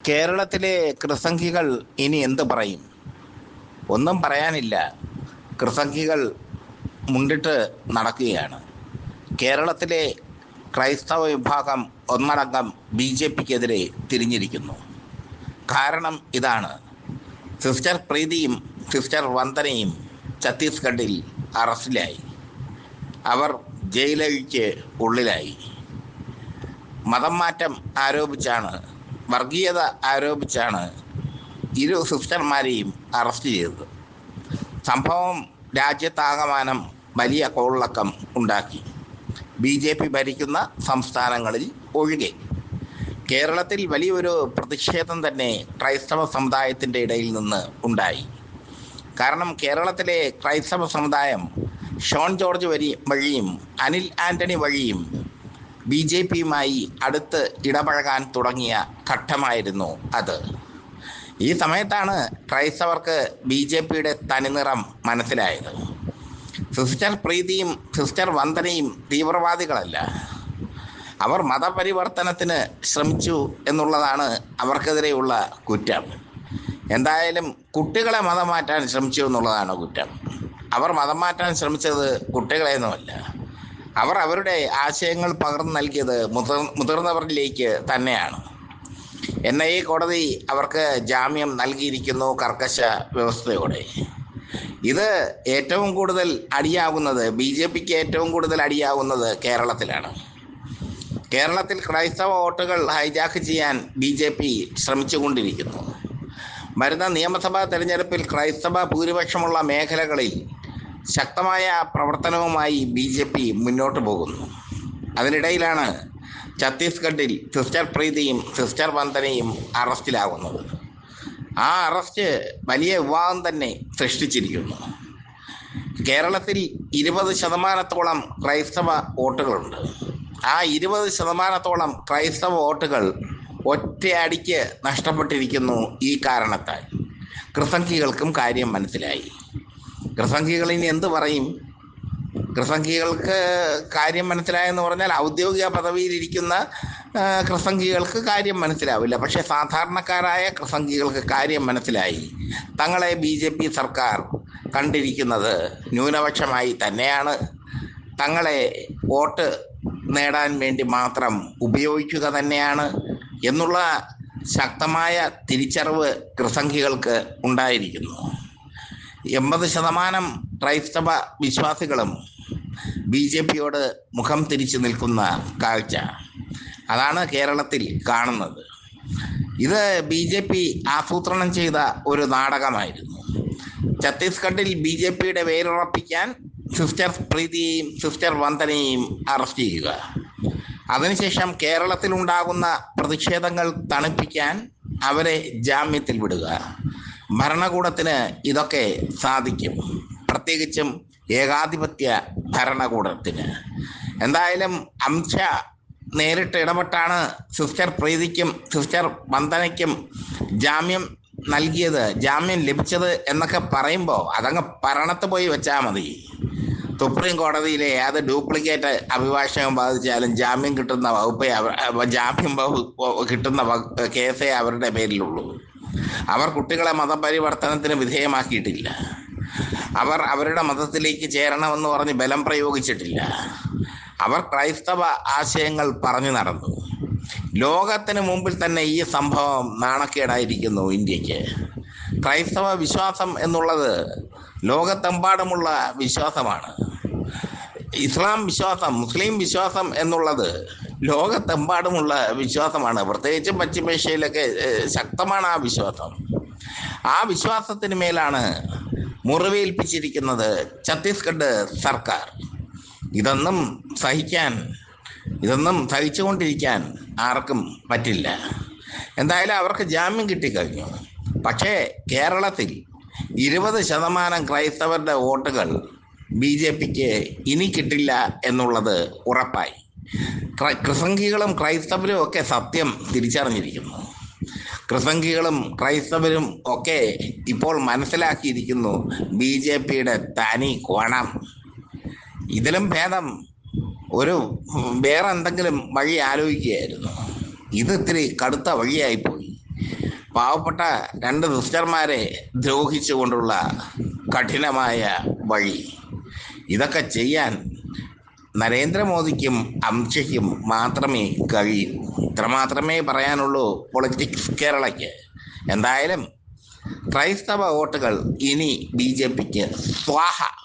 കേരളത്തിലെ കൃസംഖികൾ ഇനി എന്ത് പറയും? ഒന്നും പറയാനില്ല. കൃസംഖികൾ മുണ്ടിട്ട് നടക്കുകയാണ്. കേരളത്തിലെ ക്രൈസ്തവ വിഭാഗം ഒന്നടങ്കം BJPക്കെതിരെ തിരിഞ്ഞിരിക്കുന്നു. കാരണം ഇതാണ്: സിസ്റ്റർ പ്രീതിയും സിസ്റ്റർ വന്ദനയും ഛത്തീസ്ഗഡിൽ അറസ്റ്റിലായി. അവർ ജയിലഴിക്ക് ഉള്ളിലായി. മതം മാറ്റം ആരോപിച്ചാണ്, വർഗീയത ആരോപിച്ചാണ് ഇരു സിസ്റ്റർമാരെയും അറസ്റ്റ് ചെയ്തത്. സംഭവം രാജ്യത്താകമാനം വലിയ കോളിളക്കം ഉണ്ടാക്കി. BJP ഭരിക്കുന്ന സംസ്ഥാനങ്ങളിൽ ഒഴികെ കേരളത്തിൽ വലിയൊരു പ്രതിഷേധം തന്നെ ക്രൈസ്തവ സമുദായത്തിൻ്റെ ഇടയിൽ നിന്ന് ഉണ്ടായി. കാരണം കേരളത്തിലെ ക്രൈസ്തവ സമുദായം ഷോൺ ജോർജ് വഴിയും അനിൽ ആൻ്റണി വഴിയും BJPയുമായി അടുത്ത് ഇടപഴകാൻ തുടങ്ങിയ ഘട്ടമായിരുന്നു അത്. ഈ സമയത്താണ് ക്രൈസ്തവർക്ക് BJPയുടെ തനിനിറം മനസ്സിലായത്. Sister പ്രീതിയും sister വന്ദനയും തീവ്രവാദികളല്ല. അവർ മതപരിവർത്തനത്തിന് ശ്രമിച്ചു എന്നുള്ളതാണ് അവർക്കെതിരെയുള്ള കുറ്റം. എന്തായാലും കുട്ടികളെ മതം മാറ്റാൻ ശ്രമിച്ചു എന്നുള്ളതാണ് കുറ്റം. അവർ മതം മാറ്റാൻ ശ്രമിച്ചത് കുട്ടികളെയൊന്നുമല്ല. അവർ അവരുടെ ആശയങ്ങൾ പകർന്നു നൽകിയത് മുതിർന്നവരിലേക്ക് തന്നെയാണ്. NIA കോടതി അവർക്ക് ജാമ്യം നൽകിയിരിക്കുന്നു കർക്കശ വ്യവസ്ഥയോടെ. ഇത് ഏറ്റവും കൂടുതൽ അടിയാകുന്നത്, BJPക്ക് ഏറ്റവും കൂടുതൽ അടിയാകുന്നത് കേരളത്തിലാണ്. കേരളത്തിൽ ക്രൈസ്തവ വോട്ടുകൾ ഹൈജാക്ക് ചെയ്യാൻ BJP ശ്രമിച്ചുകൊണ്ടിരിക്കുന്നു. വരുന്ന നിയമസഭാ തെരഞ്ഞെടുപ്പിൽ ക്രൈസ്തവ ഭൂരിപക്ഷമുള്ള മേഖലകളിൽ ശക്തമായ പ്രവർത്തനവുമായി BJP മുന്നോട്ട് പോകുന്നു. അതിനിടയിലാണ് ഛത്തീസ്ഗഡിൽ സിസ്റ്റർ പ്രീതിയും സിസ്റ്റർ വന്ദനയും അറസ്റ്റിലാകുന്നത്. ആ അറസ്റ്റ് വലിയ വിവാദം തന്നെ സൃഷ്ടിച്ചിരിക്കുന്നു. കേരളത്തിൽ 20% ക്രൈസ്തവ വോട്ടുകളുണ്ട്. ആ 20% ക്രൈസ്തവ വോട്ടുകൾ ഒറ്റയടിക്ക് നഷ്ടപ്പെട്ടിരിക്കുന്നു. ഈ കാരണത്താൽ കൃസംഖികൾക്കും കാര്യം മനസ്സിലായി. കൃസംഖികൾ ഇനി എന്ത് പറയും? കൃസംഖികൾക്ക് കാര്യം മനസ്സിലായെന്ന് പറഞ്ഞാൽ ഔദ്യോഗിക പദവിയിലിരിക്കുന്ന കൃസംഖികൾക്ക് കാര്യം മനസ്സിലാവില്ല. പക്ഷേ സാധാരണക്കാരായ കൃസംഖികൾക്ക് കാര്യം മനസ്സിലായി. തങ്ങളെ BJP സർക്കാർ കണ്ടിരിക്കുന്നത് ന്യൂനപക്ഷമായി തന്നെയാണ്. തങ്ങളെ വോട്ട് നേടാൻ വേണ്ടി മാത്രം ഉപയോഗിക്കുക തന്നെയാണ് എന്നുള്ള ശക്തമായ തിരിച്ചറിവ് കൃസംഖികൾക്ക് ഉണ്ടായിരിക്കുന്നു. 80% ക്രൈസ്തവ വിശ്വാസികളും BJPയോട് മുഖം തിരിച്ചു നിൽക്കുന്ന കാഴ്ച അതാണ് കേരളത്തിൽ കാണുന്നത്. ഇത് BJP ആസൂത്രണം ചെയ്ത ഒരു നാടകമായിരുന്നു. ഛത്തീസ്ഗഡിൽ BJPയുടെ വേരുറപ്പിക്കാൻ സിസ്റ്റർ പ്രീതിയെയും സിസ്റ്റർ വന്ദനയെയും അറസ്റ്റ് ചെയ്യുക. അതിനുശേഷം കേരളത്തിലുണ്ടാകുന്ന പ്രതിഷേധങ്ങൾ തണുപ്പിക്കാൻ അവരെ ജാമ്യത്തിൽ വിടുക. ഭരണകൂടത്തിന് ഇതൊക്കെ സാധിക്കും, പ്രത്യേകിച്ചും ഏകാധിപത്യ ഭരണകൂടത്തിന്. എന്തായാലും അംശ നേരിട്ട് ഇടപെട്ടാണ് സിസ്റ്റർ പ്രീതിക്കും സിസ്റ്റർ വന്ദനയ്ക്കും ജാമ്യം നൽകിയത്, ജാമ്യം ലഭിച്ചത് എന്നൊക്കെ പറയുമ്പോൾ അതങ്ങ് ഭരണത്ത് പോയി വെച്ചാൽ മതി. സുപ്രീം കോടതിയിലെ അത് ഡ്യൂപ്ലിക്കേറ്റ് അഭിഭാഷകം ബാധിച്ചാലും ജാമ്യം കിട്ടുന്ന കിട്ടുന്ന കേസേ അവരുടെ പേരിലുള്ളൂ. അവർ കുട്ടികളെ മതപരിവർത്തനത്തിന് വിധേയമാക്കിയിട്ടില്ല. അവർ അവരുടെ മതത്തിലേക്ക് ചേരണമെന്ന് പറഞ്ഞ് ബലം പ്രയോഗിച്ചിട്ടില്ല. അവർ ക്രൈസ്തവ ആശയങ്ങൾ പറഞ്ഞു നടന്നു. ലോകത്തിന് മുമ്പിൽ തന്നെ ഈ സംഭവം നാണക്കേടായിരിക്കുന്നു ഇന്ത്യക്ക്. ക്രൈസ്തവ വിശ്വാസം എന്നുള്ളത് ലോകത്തെമ്പാടുമുള്ള വിശ്വാസമാണ്. ഇസ്ലാം വിശ്വാസം, മുസ്ലിം വിശ്വാസം എന്നുള്ളത് ലോകത്തെമ്പാടുമുള്ള വിശ്വാസമാണ്. പ്രത്യേകിച്ചും പശ്ചിമേഷ്യയിലൊക്കെ ശക്തമാണ് ആ വിശ്വാസം. ആ വിശ്വാസത്തിന് മേലാണ് മുറിവേൽപ്പിച്ചിരിക്കുന്നത് ഛത്തീസ്ഗഡ് സർക്കാർ. ഇതൊന്നും സഹിച്ചുകൊണ്ടിരിക്കാൻ ആർക്കും പറ്റില്ല. എന്തായാലും അവർക്ക് ജാമ്യം കിട്ടിക്കഴിഞ്ഞു. പക്ഷേ കേരളത്തിൽ 20% ക്രൈസ്തവരുടെ വോട്ടുകൾ BJPക്ക് ഇനി കിട്ടില്ല എന്നുള്ളത് ഉറപ്പായി. കൃസംഖികളും ക്രൈസ്തവരും ഒക്കെ സത്യം തിരിച്ചറിഞ്ഞിരിക്കുന്നു. കൃസംഖികളും ക്രൈസ്തവരും ഒക്കെ ഇപ്പോൾ മനസ്സിലാക്കിയിരിക്കുന്നു BJPയുടെ തനി കോണം. ഇതിലും ഭേദം വേറെ എന്തെങ്കിലും വഴി ആലോചിക്കുകയായിരുന്നു. ഇത് ഇത്തിരി കടുത്ത വഴിയായിപ്പോയി. പാവപ്പെട്ട രണ്ട് സിസ്റ്റർമാരെ ദ്രോഹിച്ചുകൊണ്ടുള്ള കഠിനമായ വഴി. ഇതൊക്കെ ചെയ്യാൻ നരേന്ദ്രമോദിക്കും അമിത്ഷയ്ക്കും മാത്രമേ കഴിയൂ. ഇത്രമാത്രമേ പറയാനുള്ളൂ പൊളിറ്റിക്സ് കേരളയ്ക്ക്. എന്തായാലും ക്രൈസ്തവ വോട്ടുകൾ ഇനി BJPക്ക് സ്വാഹ.